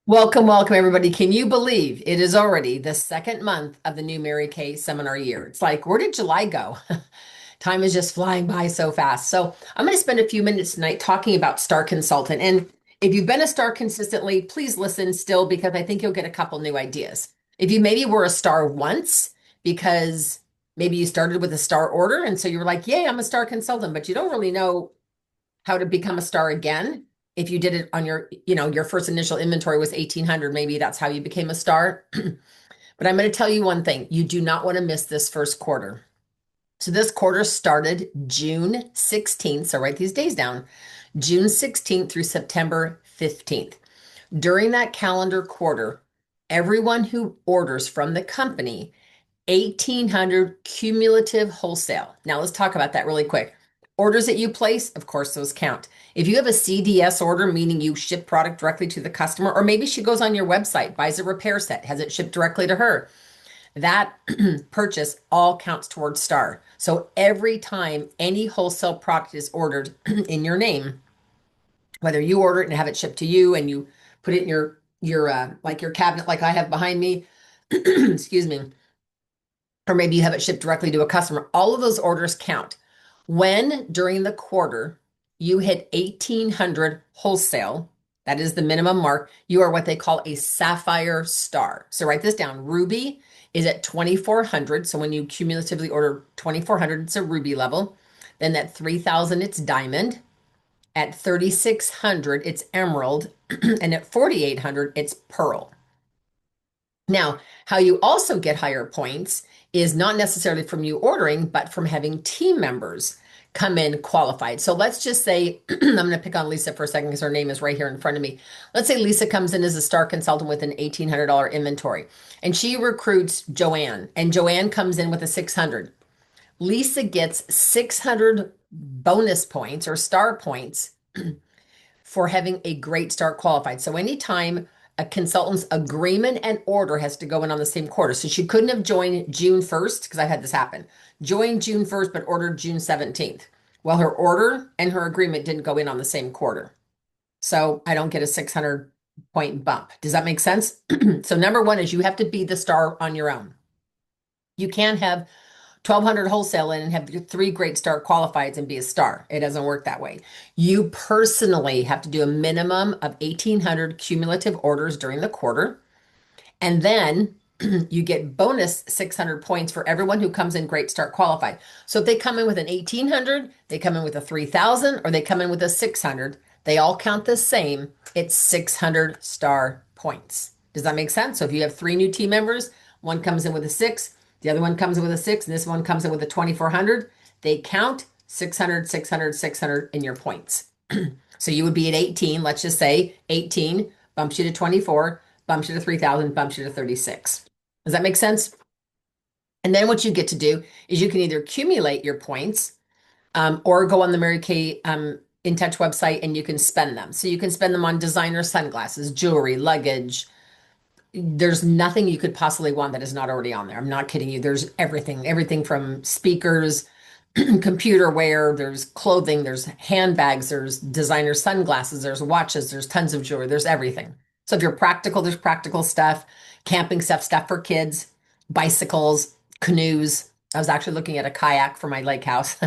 Welcome, welcome, everybody. Can you believe it is already the second month of the new Mary Kay seminar year? It's like, where did July go? Time is just flying by so fast. So, I'm going to spend a few minutes tonight talking about Star Consultant. And if you've been a star consistently, please listen still because I think you'll get a couple new ideas. If you maybe were a star once because maybe you started with a star order and so you were like, yay, I'm a star consultant, but you don't really know how to become a star again. If you did it on your first initial inventory was 1800, maybe that's how you became a star. But I'm going to tell you one thing. You do not want to miss this first quarter. So this quarter started June 16th. So write these days down. June 16th through September 15th. During that calendar quarter, everyone who orders from the company 1,800 cumulative wholesale. Now let's talk about that really quick. Orders that you place, of course, those count. If you have a CDS order, meaning you ship product directly to the customer, or maybe she goes on your website, buys a repair set, has it shipped directly to her, that purchase all counts towards STAR. So every time any wholesale product is ordered in your name, whether you order it and have it shipped to you and you put it in your like your cabinet like I have behind me, excuse me, or maybe you have it shipped directly to a customer. All of those orders count. When during the quarter you hit 1,800 wholesale, that is the minimum mark, you are what they call a sapphire star. So write this down. Ruby is at 2,400. So when you cumulatively order 2,400, it's a ruby level. Then at 3,000, it's diamond. At 3,600, it's emerald. And at 4,800, it's pearl. Now, how you also get higher points is not necessarily from you ordering, but from having team members come in qualified. So let's just say, I'm going to pick on Lisa for a second because her name is right here in front of me. Let's say Lisa comes in as a star consultant with an $1,800 inventory and she recruits Joanne and Joanne comes in with a 600. Lisa gets 600 bonus points or star points for having a great start qualified. So anytime a consultant's agreement and order has to go in on the same quarter. So she couldn't have joined June 1st, because I've had this happen. Joined June 1st, but ordered June 17th. Well, her order and her agreement didn't go in on the same quarter. So I don't get a 600 point bump. Does that make sense? So number one is you have to be the star on your own. You can't have 1,200 wholesale in and have three great star qualifieds and be a star. It doesn't work that way. You personally have to do a minimum of 1,800 cumulative orders during the quarter. And then you get bonus 600 points for everyone who comes in great start qualified. So if they come in with an 1,800, they come in with a 3,000, or they come in with a 600, they all count the same. It's 600 star points. Does that make sense? So if you have three new team members, one comes in with a six, the other one comes in with a six, and this one comes in with a 2,400, they count 600, 600, 600 in your points. So you would be at 18, let's just say 18 bumps you to 24, bumps you to 3,000, bumps you to 36. Does that make sense? And then what you get to do is you can either accumulate your points or go on the Mary Kay In Touch website and you can spend them. So you can spend them on designer sunglasses, jewelry, luggage. There's nothing you could possibly want that is not already on there. I'm not kidding you. There's everything from speakers, computer wear, there's clothing, there's handbags, there's designer sunglasses, there's watches, there's tons of jewelry, there's everything. So if you're practical, there's practical stuff, camping stuff, stuff for kids, bicycles, canoes. I was actually looking at a kayak for my lake house.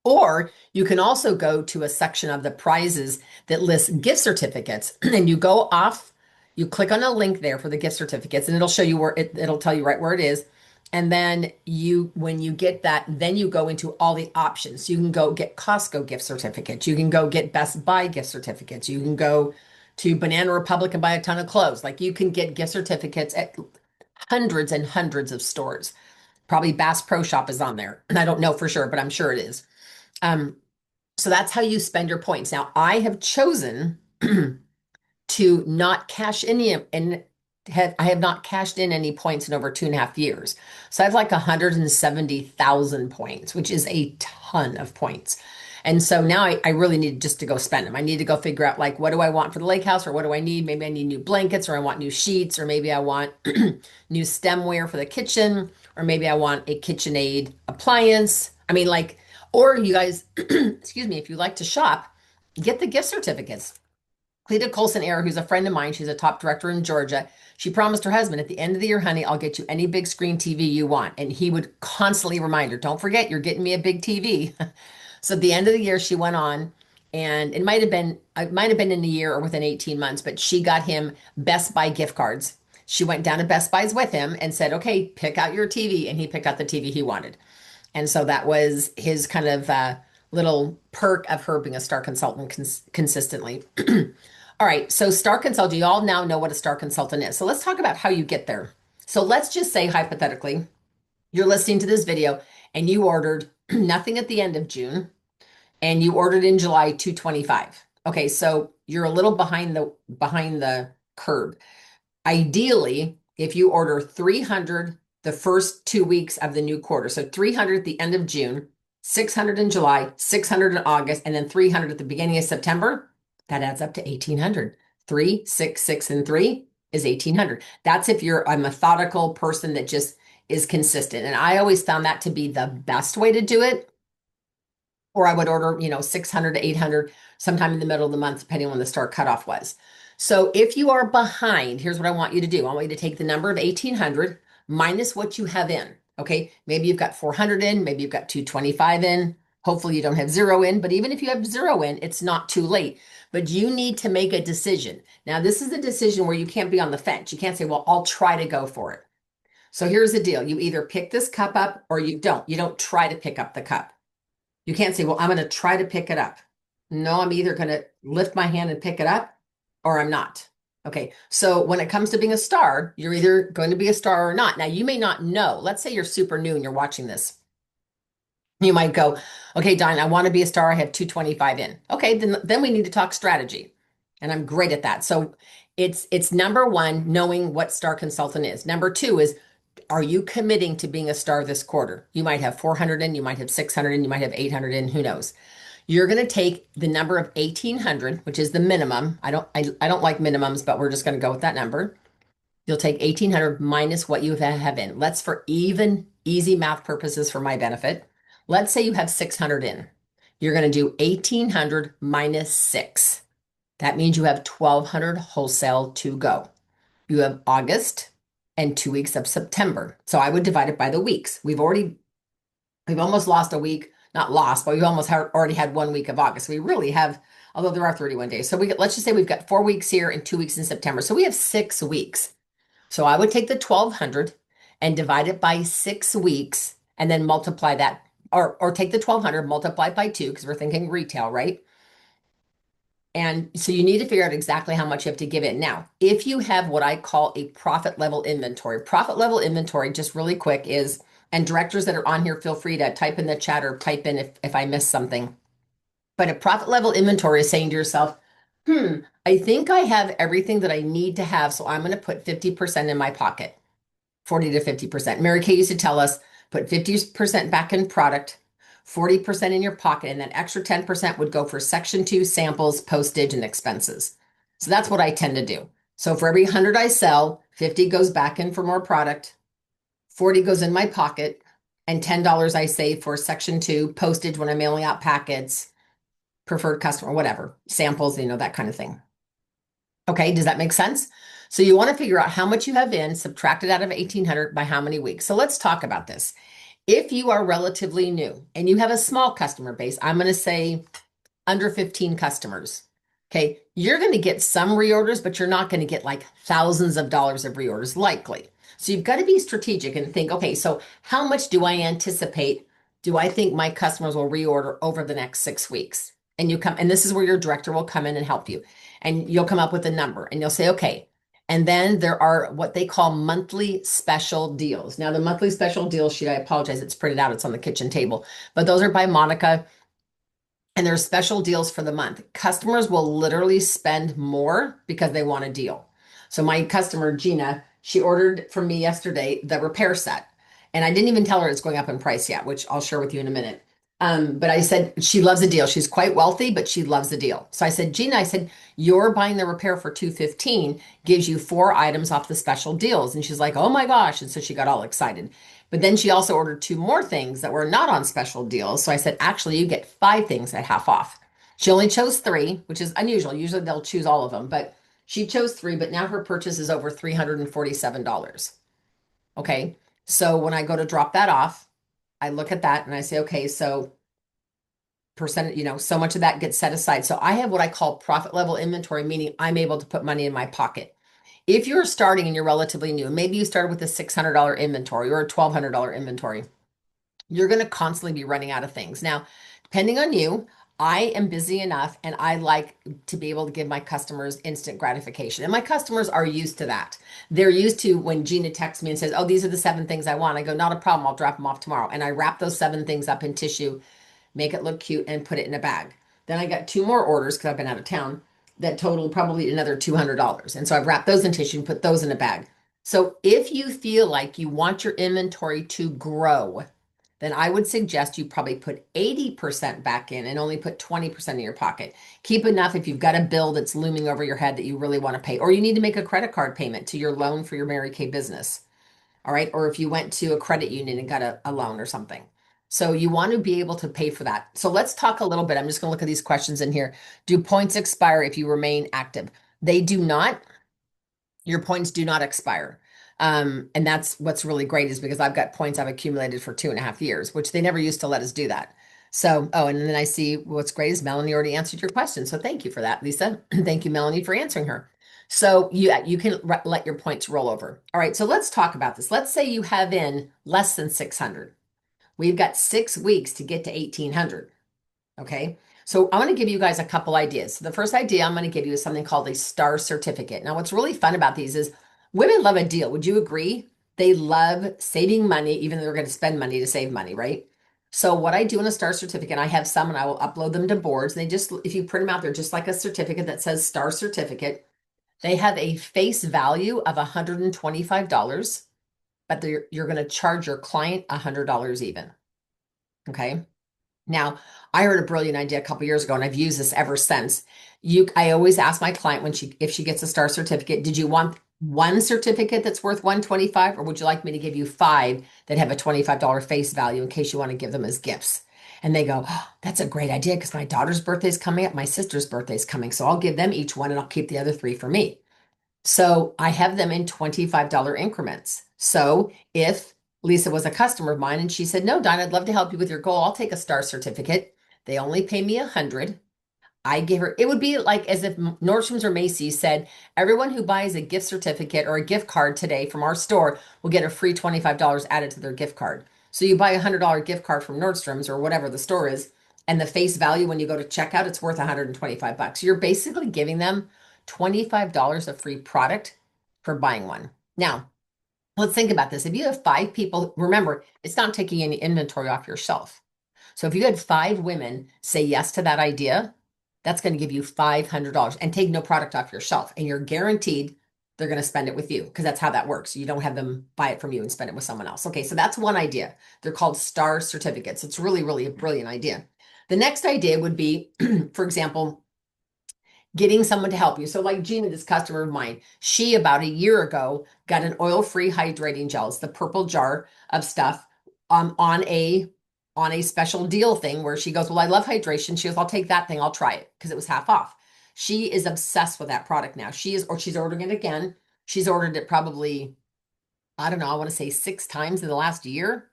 Or you can also go to a section of the prizes that lists gift certificates and you go off, you click on a link there for the gift certificates and it'll show you where it'll tell you right where it is. And then when you get that, then you go into all the options. You can go get Costco gift certificates. You can go get Best Buy gift certificates. You can go to Banana Republic and buy a ton of clothes. Like you can get gift certificates at hundreds and hundreds of stores. Probably Bass Pro Shop is on there. And I don't know for sure, but I'm sure it is. Um, so that's how you spend your points. Now, I have chosen to not cash any and I have not cashed in any points in over 2.5 years. So I have like 170,000 points, which is a ton of points. And so now I really need just to go spend them. I need to go figure out like what do I want for the lake house or what do I need? Maybe I need new blankets or I want new sheets or maybe I want new stemware for the kitchen or maybe I want a KitchenAid appliance. I mean like, or you guys, excuse me, if you like to shop, get the gift certificates. Cleta Colson Air, who's a friend of mine, she's a top director in Georgia. She promised her husband, at the end of the year, honey, I'll get you any big screen TV you want. And he would constantly remind her, don't forget, you're getting me a big TV. So at the end of the year, she went on, and it might have been in a year or within 18 months, but she got him Best Buy gift cards. She went down to Best Buy's with him and said, okay, pick out your TV. And he picked out the TV he wanted. And so that was his kind of little perk of her being a star consultant consistently. All right, so star consultant, you all now know what a star consultant is. So let's talk about how you get there. So let's just say, hypothetically, you're listening to this video and you ordered nothing at the end of June and you ordered in July 225. Okay, so you're a little behind the curve. Ideally, if you order 300 the first 2 weeks of the new quarter, so 300 at the end of June, 600 in July, 600 in August, and then 300 at the beginning of September, that adds up to 1,800. 3, 6, 6, and 3 is 1,800. That's if you're a methodical person that just is consistent. And I always found that to be the best way to do it. Or I would order, 600 to 800 sometime in the middle of the month, depending on when the start cutoff was. So if you are behind, here's what I want you to do. I want you to take the number of 1,800 minus what you have in. Okay, maybe you've got 400 in, maybe you've got 225 in. Hopefully you don't have zero in, but even if you have zero in, it's not too late. But you need to make a decision. Now, this is a decision where you can't be on the fence. You can't say, well, I'll try to go for it. So here's the deal. You either pick this cup up or you don't. You don't try to pick up the cup. You can't say, well, I'm going to try to pick it up. No, I'm either going to lift my hand and pick it up or I'm not. Okay. So when it comes to being a star, you're either going to be a star or not. Now, you may not know. Let's say you're super new and you're watching this. You might go, okay, Diane, I want to be a star. I have 225 in. Okay, then we need to talk strategy. And I'm great at that. So it's number one, knowing what star consultant is. Number two is, are you committing to being a star this quarter? You might have 400 in, you might have 600 in, you might have 800 in, who knows? You're going to take the number of 1,800, which is the minimum. I don't like minimums, but we're just going to go with that number. You'll take 1,800 minus what you have in. Let's, for even easy math purposes for my benefit, let's say you have 600 in. You're going to do 1,800 minus 6. That means you have 1,200 wholesale to go. You have August and 2 weeks of September. So I would divide it by the weeks. We've almost lost a week, not lost, but we've almost already had 1 week of August. We really have, although there are 31 days. So let's just say we've got 4 weeks here and 2 weeks in September. So we have 6 weeks. So I would take the 1,200 and divide it by 6 weeks and then multiply that, or take the 1,200, multiply it by 2, because we're thinking retail, right? And so you need to figure out exactly how much you have to give in. Now, if you have what I call a profit level inventory, just really quick is, and directors that are on here, feel free to type in the chat or type in if I missed something. But a profit level inventory is saying to yourself, I think I have everything that I need to have, so I'm going to put 50% in my pocket, 40 to 50%. Mary Kay used to tell us, put 50% back in product, 40% in your pocket, and that extra 10% would go for Section 2 samples, postage, and expenses. So that's what I tend to do. So for every 100 I sell, 50 goes back in for more product, 40 goes in my pocket, and $10 I save for Section 2, postage when I'm mailing out packets, preferred customer, whatever, samples, that kind of thing. Okay, does that make sense? So you want to figure out how much you have in, subtract it out of 1,800 by how many weeks. So let's talk about this. If you are relatively new and you have a small customer base, I'm going to say under 15 customers. Okay, you're going to get some reorders, but you're not going to get like thousands of dollars of reorders likely. So you've got to be strategic and think, okay, so how much do I anticipate? Do I think my customers will reorder over the next 6 weeks? And this is where your director will come in and help you. And you'll come up with a number and you'll say, okay. And then there are what they call monthly special deals. Now, the monthly special deal sheet, I apologize, it's printed out, it's on the kitchen table, but those are by Monica. And there's special deals for the month. Customers will literally spend more because they want a deal. So my customer, Gina, she ordered from me yesterday the repair set. And I didn't even tell her it's going up in price yet, which I'll share with you in a minute. But I said, she loves a deal. She's quite wealthy, but she loves a deal. So I said, Gina, you're buying the repair for $215, gives you 4 items off the special deals. And she's like, oh my gosh. And so she got all excited. But then she also ordered 2 more things that were not on special deals. So I said, actually, you get 5 things at half off. She only chose three, which is unusual. Usually they'll choose all of them, but she chose three, but now her purchase is over $347. Okay. So when I go to drop that off, I look at that and I say, okay, so percent, so much of that gets set aside. So I have what I call profit level inventory, meaning I'm able to put money in my pocket. If you're starting and you're relatively new, maybe you started with a $600 inventory or a $1,200 inventory, you're going to constantly be running out of things. Now, depending on you, I am busy enough and I like to be able to give my customers instant gratification. And my customers are used to that. They're used to when Gina texts me and says, "Oh, these are the seven things I want." I go, "Not a problem. I'll drop them off tomorrow." And I wrap those seven things up in tissue, make it look cute, and put it in a bag. Then I got two more orders because I've been out of town that total probably another $200. And so I've wrapped those in tissue and put those in a bag. So if you feel like you want your inventory to grow, then I would suggest you probably put 80% back in and only put 20% in your pocket. Keep enough if you've got a bill that's looming over your head that you really want to pay, or you need to make a credit card payment to your loan for your Mary Kay business. All right. Or if you went to a credit union and got a loan or something. So you want to be able to pay for that. So let's talk a little bit. I'm just going to look at these questions in here. Do points expire if you remain active? They do not. Your points do not expire. And that's what's really great is because I've got points I've accumulated for 2.5 years, which they never used to let us do that. So, oh, and then I see what's great is Melanie already answered your question. So thank you for that, Lisa. Thank you, Melanie, for answering her. So you can let your points roll over. All right, so let's talk about this. Let's say you have in less than 600. We've got 6 weeks to get to 1800. Okay. So I want to give you guys a couple ideas. So the first idea I'm going to give you is something called a star certificate. Now, what's really fun about these is women love a deal. Would you agree? They love saving money, even though they're going to spend money to save money, right? So what I do in a star certificate, I have some and I will upload them to boards. And they just, if you print them out, they're just like a certificate that says star certificate. They have a face value of $125, but you're going to charge your client $100 even. Okay. Now, I heard a brilliant idea a couple years ago, and I've used this ever since. I always ask my client if she gets a star certificate, did you want one certificate that's worth 125, or would you like me to give you five that have a $25 face value in case you want to give them as gifts? And they go, oh, that's a great idea because my daughter's birthday is coming up, my sister's birthday is coming, so I'll give them each one and I'll keep the other three for me. So I have them in $25 increments. So if Lisa was a customer of mine and she said, "No, Don, I'd love to help you with your goal. I'll take a star certificate." They only pay me 100. I give her, it would be like as if Nordstrom's or Macy's said, everyone who buys a gift certificate or a gift card today from our store will get a free $25 added to their gift card. So you buy a $100 gift card from Nordstrom's or whatever the store is, and the face value when you go to checkout, it's worth 125 bucks. You're basically giving them $25 of free product for buying one. Now, let's think about this. If you have five people, remember, it's not taking any inventory off your shelf. So if you had five women say yes to that idea, that's going to give you $500 and take no product off your shelf. And you're guaranteed they're going to spend it with you because that's how that works. You don't have them buy it from you and spend it with someone else. Okay, so that's one idea. They're called star certificates. It's really, really a brilliant idea. The next idea would be, for example, getting someone to help you. So like Gina, this customer of mine, she about a year ago got an oil-free hydrating gel. It's the purple jar of stuff on a special deal thing where she goes, "Well, I love hydration." She goes, "I'll take that thing. I'll try it," because it was half off. She is obsessed with that product now. She's ordering it again. She's ordered it probably, I don't know, I want to say 6 times in the last year.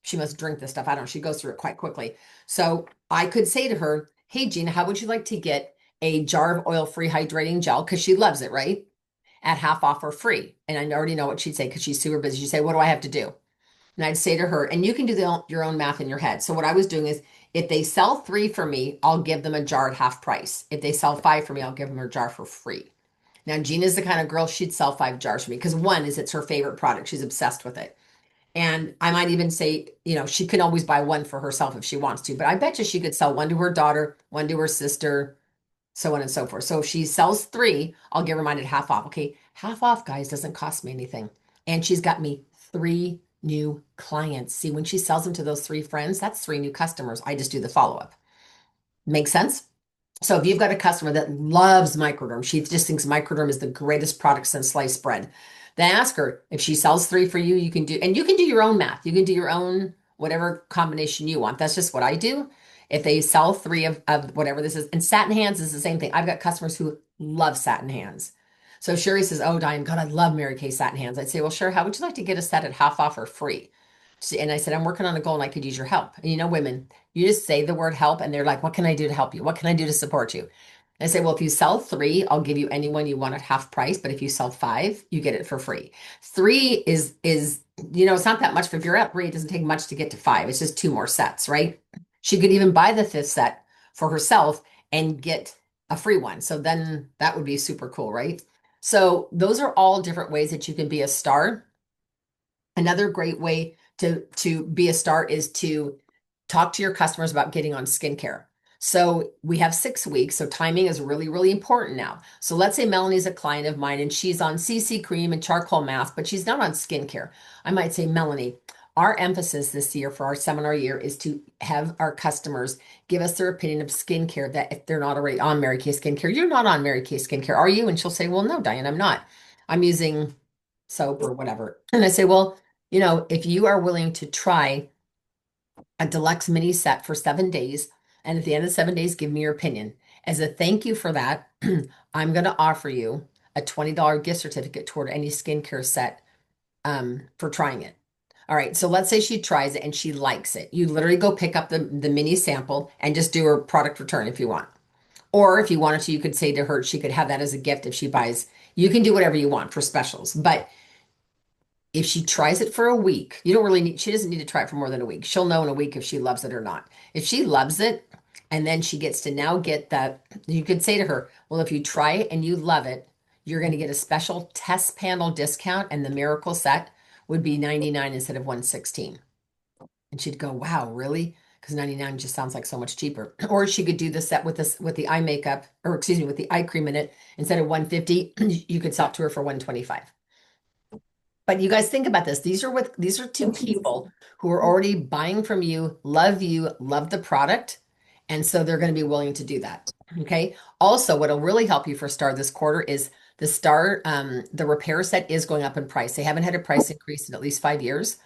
She must drink this stuff. I don't know. She goes through it quite quickly. So I could say to her, "Hey, Gina, how would you like to get a jar of oil-free hydrating gel?" Because she loves it, right? At half off or free. And I already know what she'd say because she's super busy. She'd say, "What do I have to do?" And I'd say to her, and you can do your own math in your head. So what I was doing is if they sell three for me, I'll give them a jar at half price. If they sell five for me, I'll give them a jar for free. Now, Gina's the kind of girl, she'd sell 5 jars for me because one is it's her favorite product. She's obsessed with it. And I might even say, she can always buy one for herself if she wants to, but I bet you she could sell one to her daughter, one to her sister, so on and so forth. So if she sells three, I'll give her mine at half off. Okay, half off, guys, doesn't cost me anything. And she's got me 3 new clients. See, when she sells them to those 3 friends, that's 3 new customers. I just do the follow-up. Make sense? So if you've got a customer that loves microderm, she just thinks microderm is the greatest product since sliced bread, then ask her if she sells three for you, and you can do your own math. You can do your own whatever combination you want. That's just what I do. If they sell three of whatever this is, and satin hands is the same thing. I've got customers who love satin hands. So Sherry says, "Oh, Diane, God, I love Mary Kay satin hands." I'd say, "Well, sure. How would you like to get a set at half off or free?" And I said, "I'm working on a goal and I could use your help." And you know, women, you just say the word help and they're like, "What can I do to help you? What can I do to support you?" I say, "Well, if you sell three, I'll give you any one you want at half price. But if you sell five, you get it for free. Three is it's not that much. But if you're at three, it doesn't take much to get to five. It's just two more sets, right? She could even buy the fifth set for herself and get a free one. So then that would be super cool, right? So those are all different ways that you can be a star. Another great way to be a star is to talk to your customers about getting on skincare. So we have 6 weeks, so timing is really, really important now. So let's say Melanie's a client of mine and she's on CC cream and charcoal mask, but she's not on skincare. I might say, Melanie, our emphasis this year for our seminar year is to have our customers give us their opinion of skincare that if they're not already on Mary Kay skincare, you're not on Mary Kay skincare, are you? And she'll say, well, no, Diane, I'm not. I'm using soap or whatever. And I say, well, if you are willing to try a deluxe mini set for 7 days, and at the end of 7 days, give me your opinion. As a thank you for that, I'm going to offer you a $20 gift certificate toward any skincare set for trying it. All right, so let's say she tries it and she likes it. You literally go pick up the mini sample and just do her product return if you want. Or if you wanted to, you could say to her, she could have that as a gift if she buys. You can do whatever you want for specials, but if she tries it for a week, she doesn't need to try it for more than a week. She'll know in a week if she loves it or not. If she loves it, and then she gets to now get that, you could say to her, well, if you try it and you love it, you're going to get a special test panel discount, and the miracle set would be 99 instead of 116. And she'd go, wow, really? Because 99 just sounds like so much cheaper. Or she could do the set with the eye makeup, or excuse me, with the eye cream in it. Instead of 150, you could sell it to her for 125. But you guys think about this. These are two people who are already buying from you, love the product, and so they're going to be willing to do that. Okay. Also, what'll really help you for Star this quarter is the repair set is going up in price. They haven't had a price increase in at least 5 years.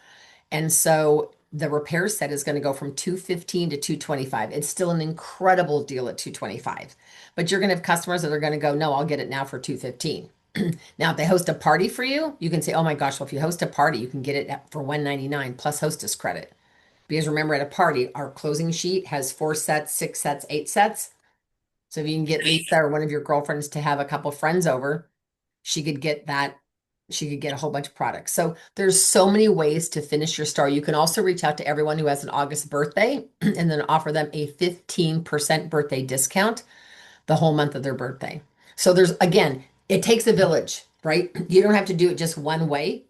And so the repair set is going to go from 215 to 225. It's still an incredible deal at 225. But you're going to have customers that are going to go, no, I'll get it now for 215. Now, if they host a party for you, you can say, oh my gosh, well, if you host a party, you can get it for 199 plus hostess credit. Because remember, at a party, our closing sheet has 4 sets, 6 sets, 8 sets. So if you can get Lisa or one of your girlfriends to have a couple friends over, she could get that. She could get a whole bunch of products. So there's so many ways to finish your star. You can also reach out to everyone who has an August birthday and then offer them a 15% birthday discount the whole month of their birthday. So again, it takes a village, right? You don't have to do it just one way.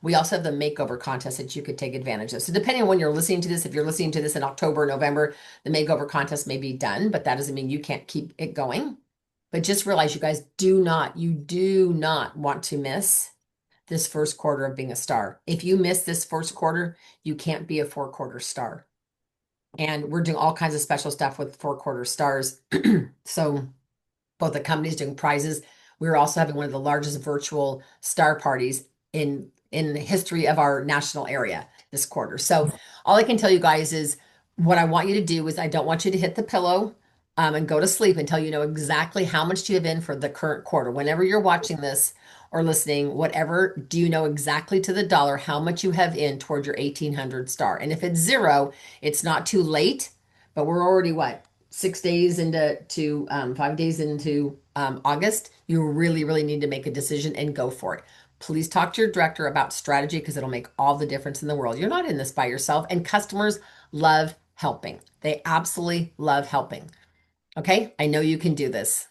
We also have the makeover contest that you could take advantage of. So depending on when you're listening to this, if you're listening to this in October, November, the makeover contest may be done, but that doesn't mean you can't keep it going. But just realize you guys you do not want to miss this first quarter of being a star. If you miss this first quarter, you can't be a 4-quarter star. And we're doing all kinds of special stuff with 4-quarter stars. So both the companies doing prizes. We're also having one of the largest virtual star parties in the history of our national area this quarter. So all I can tell you guys is what I want you to do is I don't want you to hit the pillow and go to sleep until you know exactly how much you have in for the current quarter. Whenever you're watching this or listening, whatever, do you know exactly to the dollar how much you have in toward your 1800 star? And if it's zero, it's not too late, but we're already what? 6 days into 5 days into August. You really, really need to make a decision and go for it. Please talk to your director about strategy because it'll make all the difference in the world. You're not in this by yourself, and customers love helping. They absolutely love helping. Okay, I know you can do this.